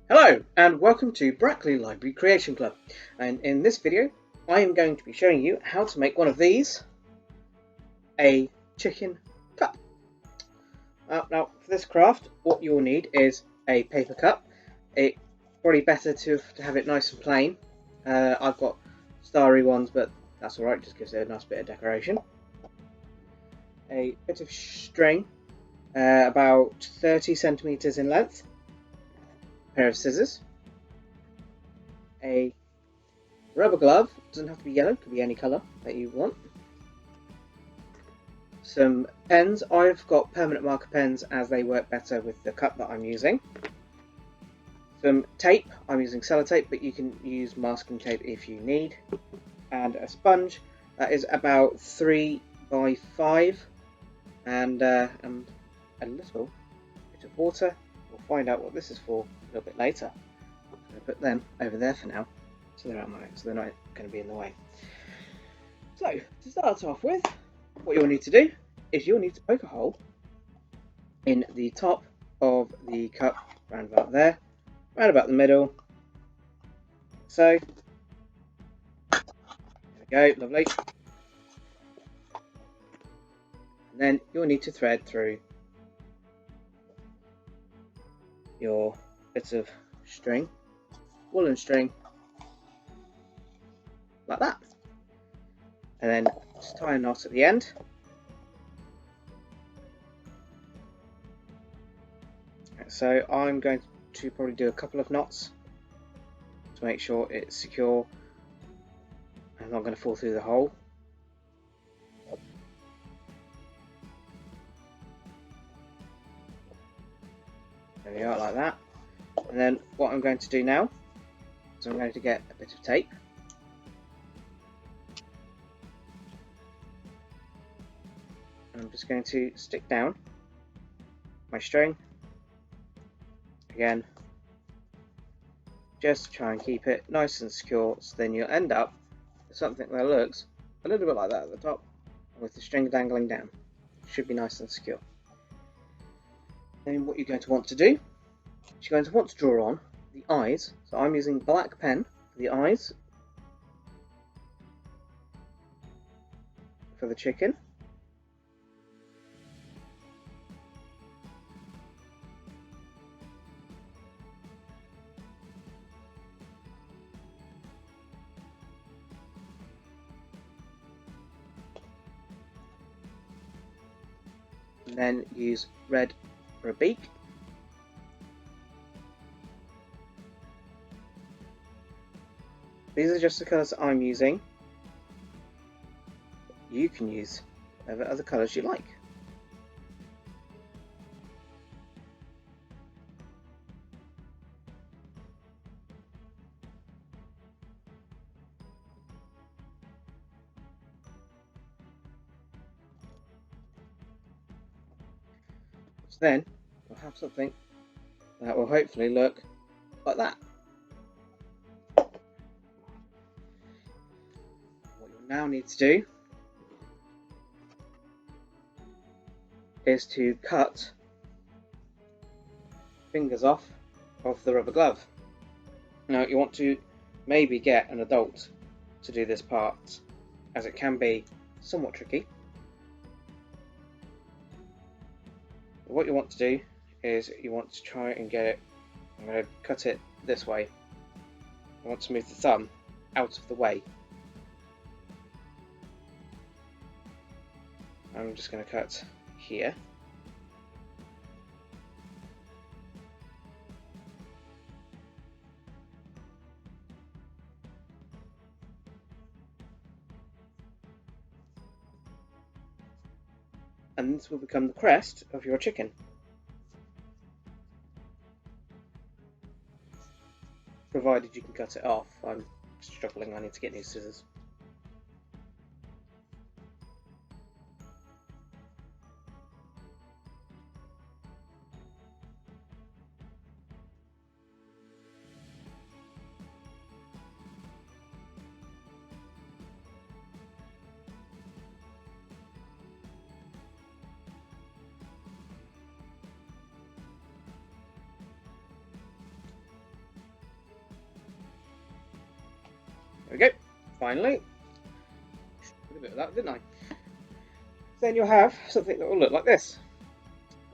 Hello and welcome to Brackley Library Creation Club, and in this video I am going to be showing you how to make one of these a chicken cup. Now for this craft what you'll need is a paper cup. It's probably better to have it nice and plain. I've got starry ones, but that's alright, just gives it a nice bit of decoration. A bit of string, about 30 centimeters in length. Pair of scissors, a rubber glove, doesn't have to be yellow, could be any colour that you want, some pens. I've got permanent marker pens as they work better with the cup that I'm using, some tape. I'm using sellotape, but you can use masking tape if you need, and a sponge that is about 3 by 5, and a little bit of water. We'll find out what this is for a little bit later. I'm going to put them over there for now, so they're out of my way, so they're not going to be in the way. So, to start off with, what you'll need to do is you'll need to poke a hole in the top of the cup, round about there, round about the middle. So, there we go, lovely. And then you'll need to thread through your bits of string, woolen string, like that, and then just tie a knot at the end. So I'm going to probably do a couple of knots to make sure it's secure and not going to fall through the hole. There we are, like that. And then what I'm going to do now is I'm going to get a bit of tape. And I'm just going to stick down my string again, just to try and keep it nice and secure, so then you'll end up with something that looks a little bit like that at the top with the string dangling down. It should be nice and secure. Then what you're going to want to do is you're going to want to draw on the eyes. So I'm using black pen for the eyes for the chicken. And then use red for a beak. These are just the colours I'm using. You can use whatever other colours you like. So then we'll have something that will hopefully look like that. What you'll now need to do is to cut fingers off of the rubber glove. Now you want to maybe get an adult to do this part, as it can be somewhat tricky. But what you want to do is you want to try and get it, I'm going to cut it this way. I want to move the thumb out of the way. I'm just going to cut here. And this will become the crest of your chicken. Provided you can cut it off. I'm struggling, I need to get new scissors. There we go. Finally. Did a bit of that, didn't I? Then you'll have something that will look like this.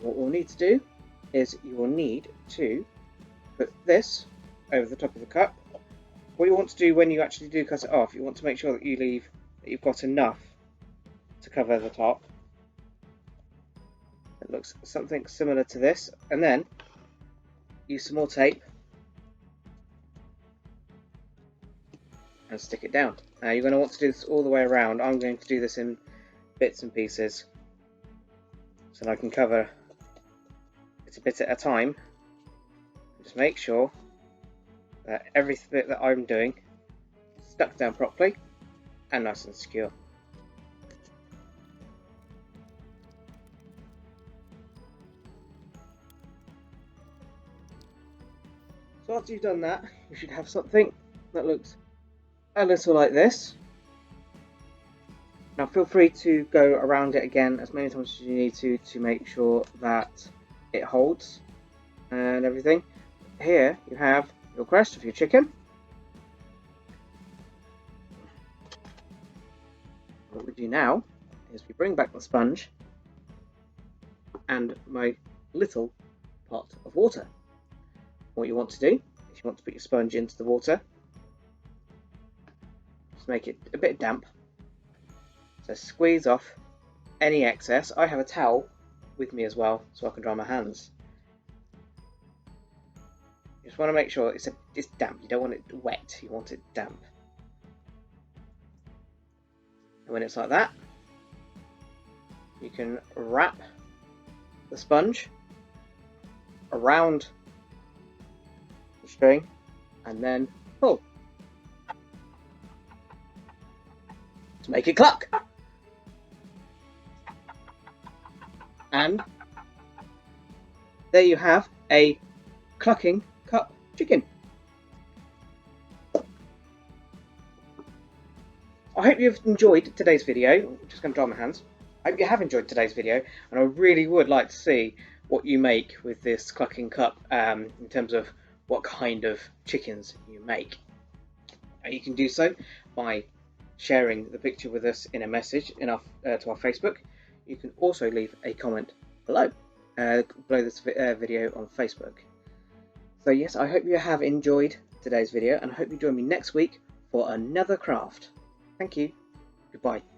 What we'll need to do is you will need to put this over the top of the cup. What you want to do when you actually do cut it off, you want to make sure that you've got enough to cover the top. It looks something similar to this, and then use some more tape and stick it down. Now you're going to want to do this all the way around. I'm going to do this in bits and pieces so that I can cover it a bit at a time. Just make sure that every bit that I'm doing is stuck down properly and nice and secure. So after you've done that, you should have something that looks a little like this. Now feel free to go around it again as many times as you need to make sure that it holds and everything. Here you have your crest of your chicken. What we do now is we bring back the sponge and my little pot of water. What you want to do is you want to put your sponge into the water. Just make it a bit damp. So squeeze off any excess. I have a towel with me as well so I can dry my hands. You just want to make sure it's damp. You don't want it wet, you want it damp. And when it's like that, you can wrap the sponge around the string and then pull to make it cluck. And there you have a Clucking Cup chicken. I hope you've enjoyed today's video. I'm just going to dry my hands. I hope you have enjoyed today's video, and I really would like to see what you make with this Clucking Cup in terms of what kind of chickens you make. You can do so by sharing the picture with us in a message to our Facebook. You can also leave a comment below this video on Facebook. So yes, I hope you have enjoyed today's video, and I hope you join me next week for another craft. Thank you. Goodbye.